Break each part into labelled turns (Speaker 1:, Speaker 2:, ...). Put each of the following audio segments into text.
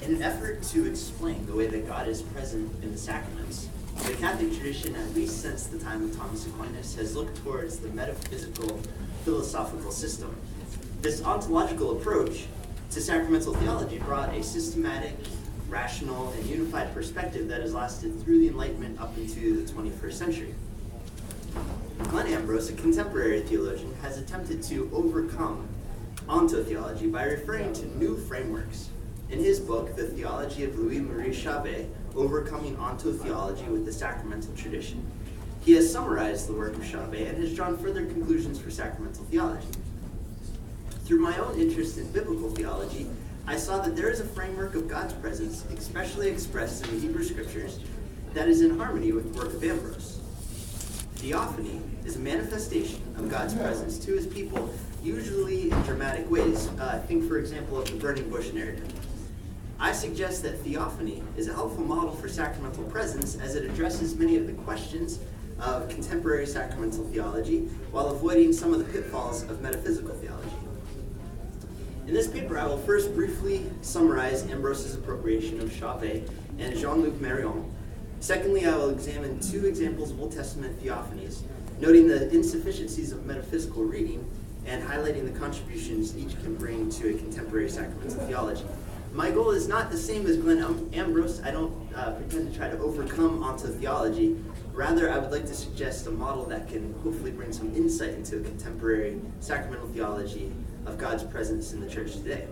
Speaker 1: In an effort to explain the way that God is present in the sacraments, the Catholic tradition, at least since the time of Thomas Aquinas, has looked towards the metaphysical philosophical system. This ontological approach to sacramental theology brought a systematic, rational, and unified perspective that has lasted through the Enlightenment up into the 21st century. Glenn Ambrose, a contemporary theologian, has attempted to overcome ontotheology by referring to new frameworks. In his book, The Theology of Louis-Marie Chauvet, Overcoming Ontotheology with the Sacramental Tradition, he has summarized the work of Chauvet and has drawn further conclusions for sacramental theology. Through my own interest in biblical theology, I saw that there is a framework of God's presence, especially expressed in the Hebrew Scriptures, that is in harmony with the work of Ambrose. Theophany is a manifestation of God's presence to his people, usually in dramatic ways. Think, for example, of the burning bush narrative. I suggest that theophany is a helpful model for sacramental presence as it addresses many of the questions of contemporary sacramental theology while avoiding some of the pitfalls of metaphysical theology. In this paper, I will first briefly summarize Ambrose's appropriation of Chauvet and Jean-Luc Marion. Secondly, I will examine two examples of Old Testament theophanies, noting the insufficiencies of metaphysical reading and highlighting the contributions each can bring to a contemporary sacramental theology. My goal is not the same as Glenn Ambrose. I don't pretend to try to overcome ontotheology. Rather, I would like to suggest a model that can hopefully bring some insight into a contemporary sacramental theology of God's presence in the church today.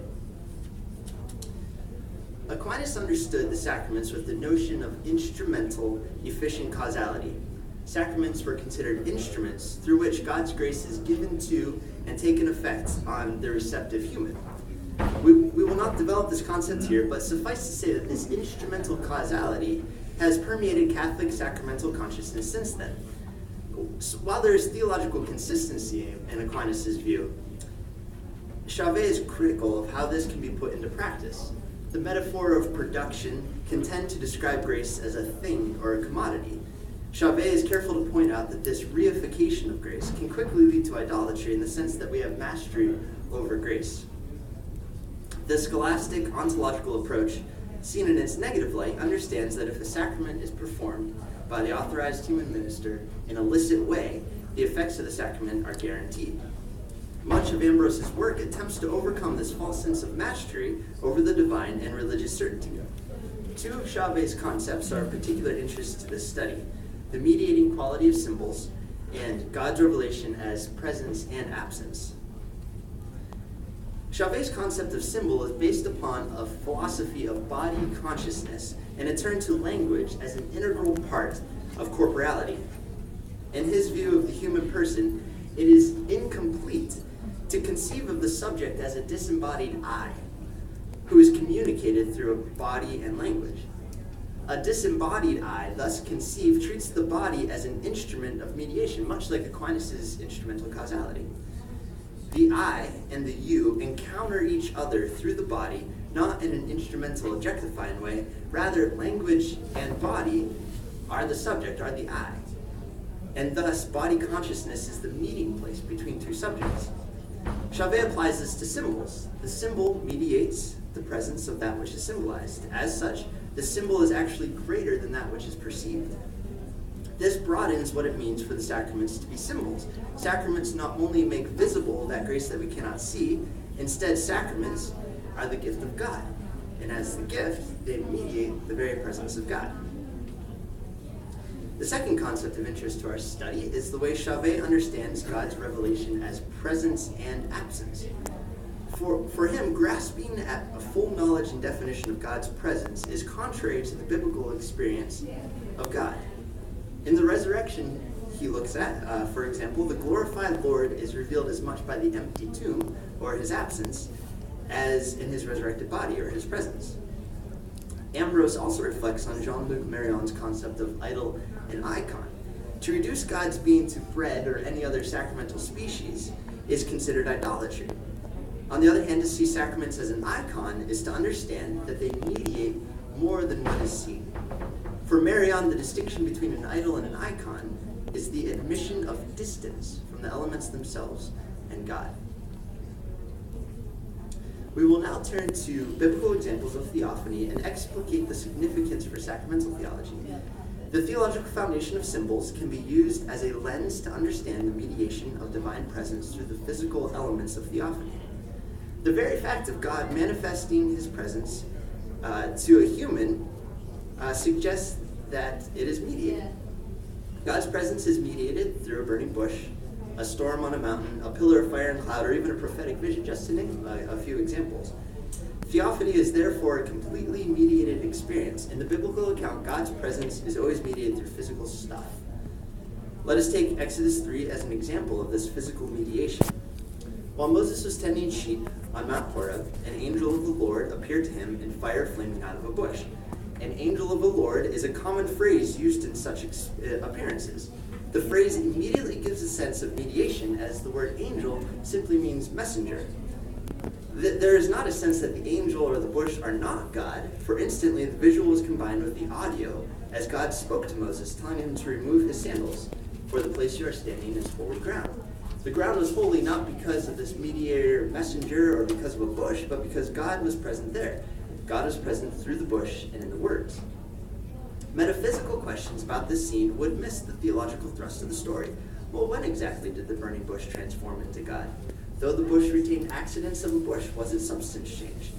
Speaker 1: Aquinas understood the sacraments with the notion of instrumental, efficient causality. Sacraments were considered instruments through which God's grace is given to and taken effect on the receptive human. We will not develop this concept here, but suffice to say that this instrumental causality has permeated Catholic sacramental consciousness since then. So while there is theological consistency in Aquinas' view, Chauvet is critical of how this can be put into practice. The metaphor of production can tend to describe grace as a thing or a commodity. Chauvet is careful to point out that this reification of grace can quickly lead to idolatry in the sense that we have mastery over grace. The scholastic ontological approach, seen in its negative light, understands that if a sacrament is performed by the authorized human minister in a licit way, the effects of the sacrament are guaranteed. Much of Ambrose's work attempts to overcome this false sense of mastery over the divine and religious certainty. Two of Chauvet's concepts are of particular interest to this study: the mediating quality of symbols and God's revelation as presence and absence. Chauvet's concept of symbol is based upon a philosophy of body consciousness and a turn to language as an integral part of corporality. In his view of the human person, it is incomplete to conceive of the subject as a disembodied I, who is communicated through a body and language. A disembodied I, thus conceived, treats the body as an instrument of mediation, much like Aquinas' instrumental causality. The I and the you encounter each other through the body, not in an instrumental objectifying way. Rather, language and body are the subject, are the I. And thus, body consciousness is the meeting place between two subjects. Chauvet applies this to symbols. The symbol mediates the presence of that which is symbolized. As such, the symbol is actually greater than that which is perceived. This broadens what it means for the sacraments to be symbols. Sacraments not only make visible that grace that we cannot see, instead sacraments are the gift of God. And as the gift, they mediate the very presence of God. The second concept of interest to our study is the way Chauvet understands God's revelation as presence and absence. For him, grasping at a full knowledge and definition of God's presence is contrary to the biblical experience of God. In the resurrection he looks at, for example, the glorified Lord is revealed as much by the empty tomb, or his absence, as in his resurrected body, or his presence. Ambrose also reflects on Jean-Luc Marion's concept of idol and icon. To reduce God's being to bread or any other sacramental species is considered idolatry. On the other hand, to see sacraments as an icon is to understand that they mediate more than what is seen. For Marion, the distinction between an idol and an icon is the admission of distance from the elements themselves and God. We will now turn to biblical examples of theophany and explicate the significance for sacramental theology. The theological foundation of symbols can be used as a lens to understand the mediation of divine presence through the physical elements of theophany. The very fact of God manifesting his presence to a human suggests that it is mediated. God's presence is mediated through a burning bush, a storm on a mountain, a pillar of fire and cloud, or even a prophetic vision, just to name a few examples. Theophany is therefore a completely mediated experience. In the biblical account, God's presence is always mediated through physical stuff. Let us take Exodus 3 as an example of this physical mediation. While Moses was tending sheep on Mount Horeb, an angel of the Lord appeared to him in fire flaming out of a bush. An angel of the Lord is a common phrase used in such appearances. The phrase immediately gives a sense of mediation, as the word angel simply means messenger. There is not a sense that the angel or the bush are not God, for instantly the visual was combined with the audio, as God spoke to Moses, telling him to remove his sandals, for the place you are standing is holy ground. The ground was holy not because of this mediator messenger or because of a bush, but because God was present there. God was present through the bush and in the words. Metaphysical questions about this scene would miss the theological thrust of the story. Well, when exactly did the burning bush transform into God? Though the bush retained accidents of a bush, was its substance changed?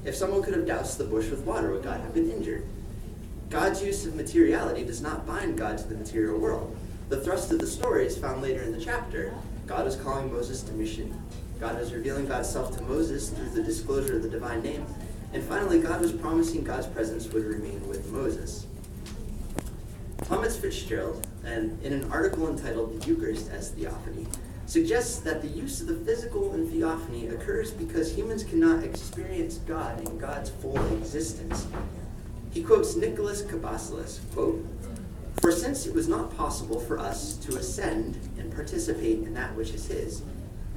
Speaker 1: If someone could have doused the bush with water, would God have been injured? God's use of materiality does not bind God to the material world. The thrust of the story is found later in the chapter. God is calling Moses to mission. God is revealing God's self to Moses through the disclosure of the divine name. And finally, God was promising God's presence would remain with Moses. Thomas Fitzgerald, in an article entitled "The Eucharist as Theophany," suggests that the use of the physical in theophany occurs because humans cannot experience God in God's full existence. He quotes Nicholas Cabasilas, quote, "For since it was not possible for us to ascend and participate in that which is his,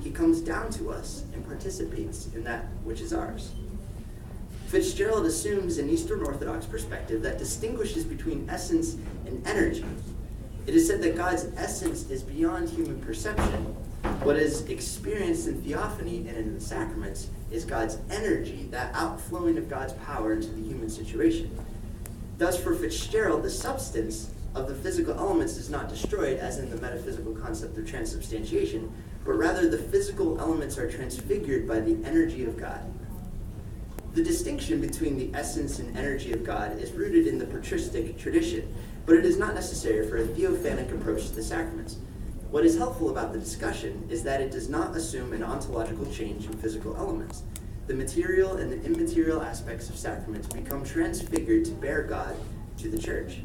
Speaker 1: he comes down to us and participates in that which is ours." Fitzgerald assumes an Eastern Orthodox perspective that distinguishes between essence and energy. It is said that God's essence is beyond human perception. What is experienced in theophany and in the sacraments is God's energy, that outflowing of God's power into the human situation. Thus, for Fitzgerald, the substance of the physical elements is not destroyed, as in the metaphysical concept of transubstantiation, but rather the physical elements are transfigured by the energy of God. The distinction between the essence and energy of God is rooted in the patristic tradition, but it is not necessary for a theophanic approach to the sacraments. What is helpful about the discussion is that it does not assume an ontological change in physical elements. The material and the immaterial aspects of sacraments become transfigured to bear God to the church.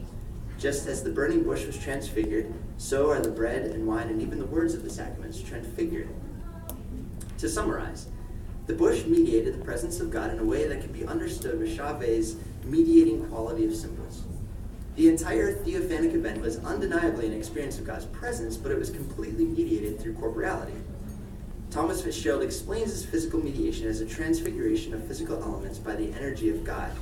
Speaker 1: Just as the burning bush was transfigured, so are the bread and wine and even the words of the sacraments transfigured. To summarize, the bush mediated the presence of God in a way that can be understood with Chauvet's mediating quality of symbols. The entire theophanic event was undeniably an experience of God's presence, but it was completely mediated through corporeality. Thomas Fitzgerald explains this physical mediation as a transfiguration of physical elements by the energy of God.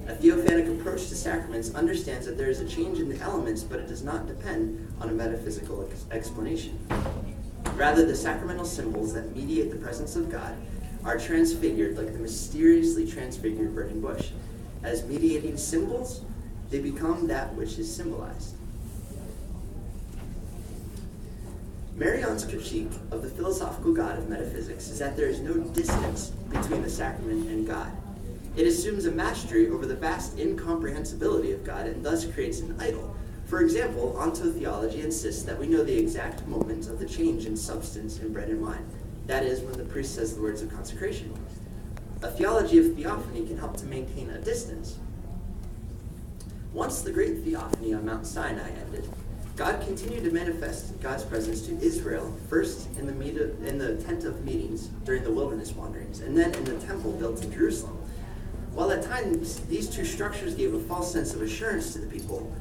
Speaker 1: A theophanic approach to sacraments understands that there is a change in the elements, but it does not depend on a metaphysical explanation. Rather, the sacramental symbols that mediate the presence of God are transfigured like the mysteriously transfigured burning bush. As mediating symbols, they become that which is symbolized. Marion's critique of the philosophical God of metaphysics is that there is no distance between the sacrament and God. It assumes a mastery over the vast incomprehensibility of God and thus creates an idol. For example, ontotheology insists that we know the exact moment of the change in substance in bread and wine. That is, when the priest says the words of consecration. A theology of theophany can help to maintain a distance. Once the great theophany on Mount Sinai ended, God continued to manifest God's presence to Israel, first in the tent of meetings during the wilderness wanderings, and then in the temple built in Jerusalem. While at times these two structures gave a false sense of assurance to the people,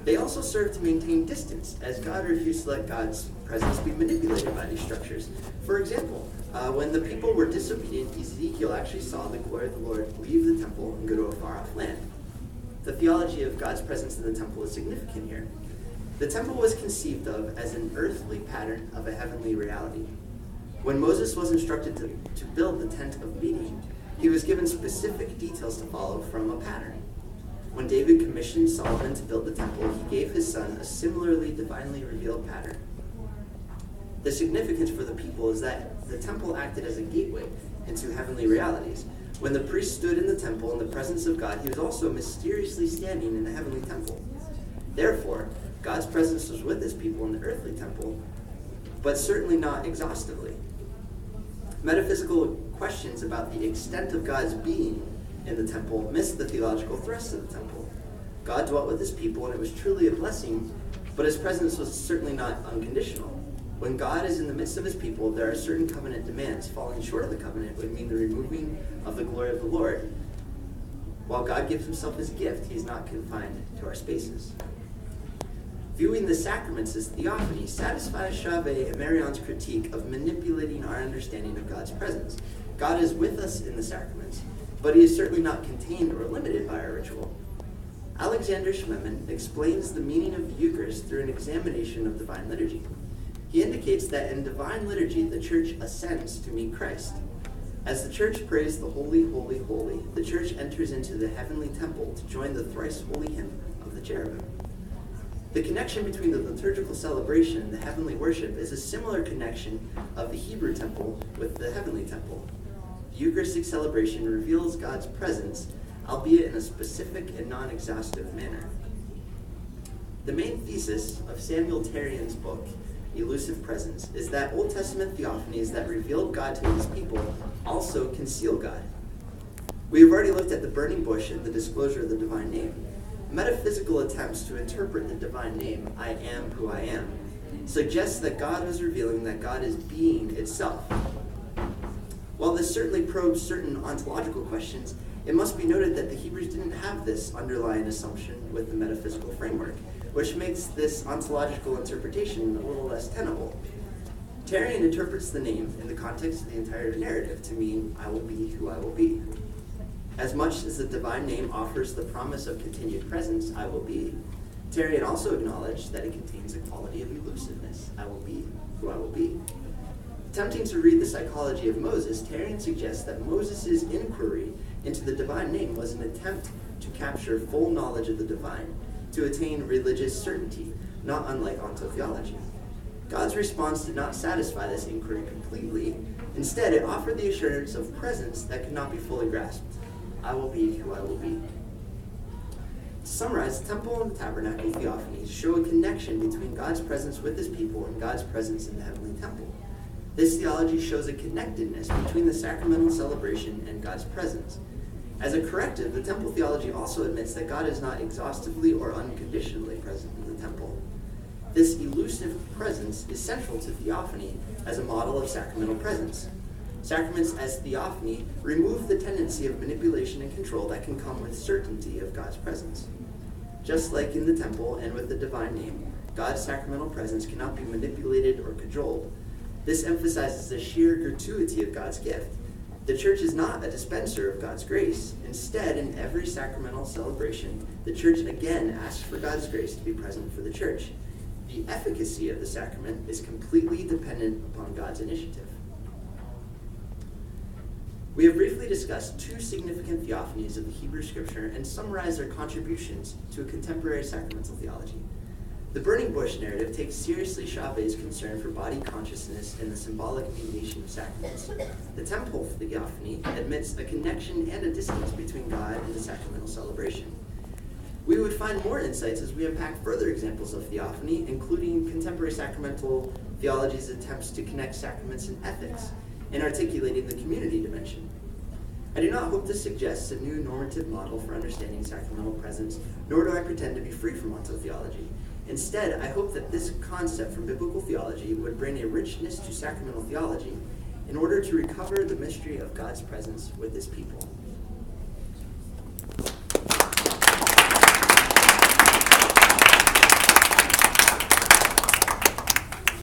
Speaker 1: they also served to maintain distance, as God refused to let God's presence be manipulated by these structures. For example, when the people were disobedient, Ezekiel actually saw the glory of the Lord leave the temple and go to a far-off land. The theology of God's presence in the temple is significant here. The temple was conceived of as an earthly pattern of a heavenly reality. When Moses was instructed to build the tent of meeting, he was given specific details to follow from a pattern. When David commissioned Solomon to build the temple, he gave his son a similarly divinely revealed pattern. The significance for the people is that the temple acted as a gateway into heavenly realities. When the priest stood in the temple in the presence of God, he was also mysteriously standing in the heavenly temple. Therefore, God's presence was with his people in the earthly temple, but certainly not exhaustively. Metaphysical questions about the extent of God's being in the temple missed the theological thrust of the temple. God dwelt with his people, and it was truly a blessing, but his presence was certainly not unconditional. When God is in the midst of his people, there are certain covenant demands. Falling short of the covenant would mean the removing of the glory of the Lord. While God gives himself as a gift, he is not confined to our spaces. Viewing the sacraments as theophany satisfies Chavez and Marion's critique of manipulating our understanding of God's presence. God is with us in the sacraments, but he is certainly not contained or limited by our ritual. Alexander Schmemann explains the meaning of the Eucharist through an examination of divine liturgy. He indicates that in divine liturgy, the church ascends to meet Christ. As the church prays the Holy, Holy, Holy, the church enters into the heavenly temple to join the thrice holy hymn of the cherubim. The connection between the liturgical celebration and the heavenly worship is a similar connection of the Hebrew temple with the heavenly temple. The Eucharistic celebration reveals God's presence, albeit in a specific and non-exhaustive manner. The main thesis of Samuel Terrian's book, Elusive Presence, is that Old Testament theophanies that revealed God to his people also conceal God. We have already looked at the burning bush and the disclosure of the divine name. Metaphysical attempts to interpret the divine name, I am who I am, suggests that God was revealing that God is being itself. While this certainly probes certain ontological questions, it must be noted that the Hebrews didn't have this underlying assumption with the metaphysical framework, which makes this ontological interpretation a little less tenable. Terrian interprets the name in the context of the entire narrative to mean, I will be who I will be. As much as the divine name offers the promise of continued presence, I will be, Terrian also acknowledged that it contains a quality of elusiveness, I will be who I will be. Attempting to read the psychology of Moses, Terrian suggests that Moses' inquiry into the divine name was an attempt to capture full knowledge of the divine, to attain religious certainty, not unlike ontotheology. God's response did not satisfy this inquiry completely. Instead, it offered the assurance of presence that could not be fully grasped. I will be who I will be. To summarize, the temple and the tabernacle theophanies show a connection between God's presence with his people and God's presence in the heavenly temple. This theology shows a connectedness between the sacramental celebration and God's presence. As a corrective, the temple theology also admits that God is not exhaustively or unconditionally present in the temple. This elusive presence is central to theophany as a model of sacramental presence. Sacraments as theophany remove the tendency of manipulation and control that can come with certainty of God's presence. Just like in the temple and with the divine name, God's sacramental presence cannot be manipulated or cajoled. This emphasizes the sheer gratuity of God's gift. The church is not a dispenser of God's grace. Instead, in every sacramental celebration, the church again asks for God's grace to be present for the church. The efficacy of the sacrament is completely dependent upon God's initiative. We have briefly discussed two significant theophanies of the Hebrew Scripture and summarized their contributions to a contemporary sacramental theology. The burning bush narrative takes seriously Chavez's concern for body consciousness and the symbolic mediation of sacraments. The temple theophany admits a connection and a distance between God and the sacramental celebration. We would find more insights as we unpack further examples of theophany, including contemporary sacramental theology's attempts to connect sacraments and ethics, and articulating the community dimension. I do not hope this suggests a new normative model for understanding sacramental presence, nor do I pretend to be free from ontotheology. Instead, I hope that this concept from biblical theology would bring a richness to sacramental theology in order to recover the mystery of God's presence with his people.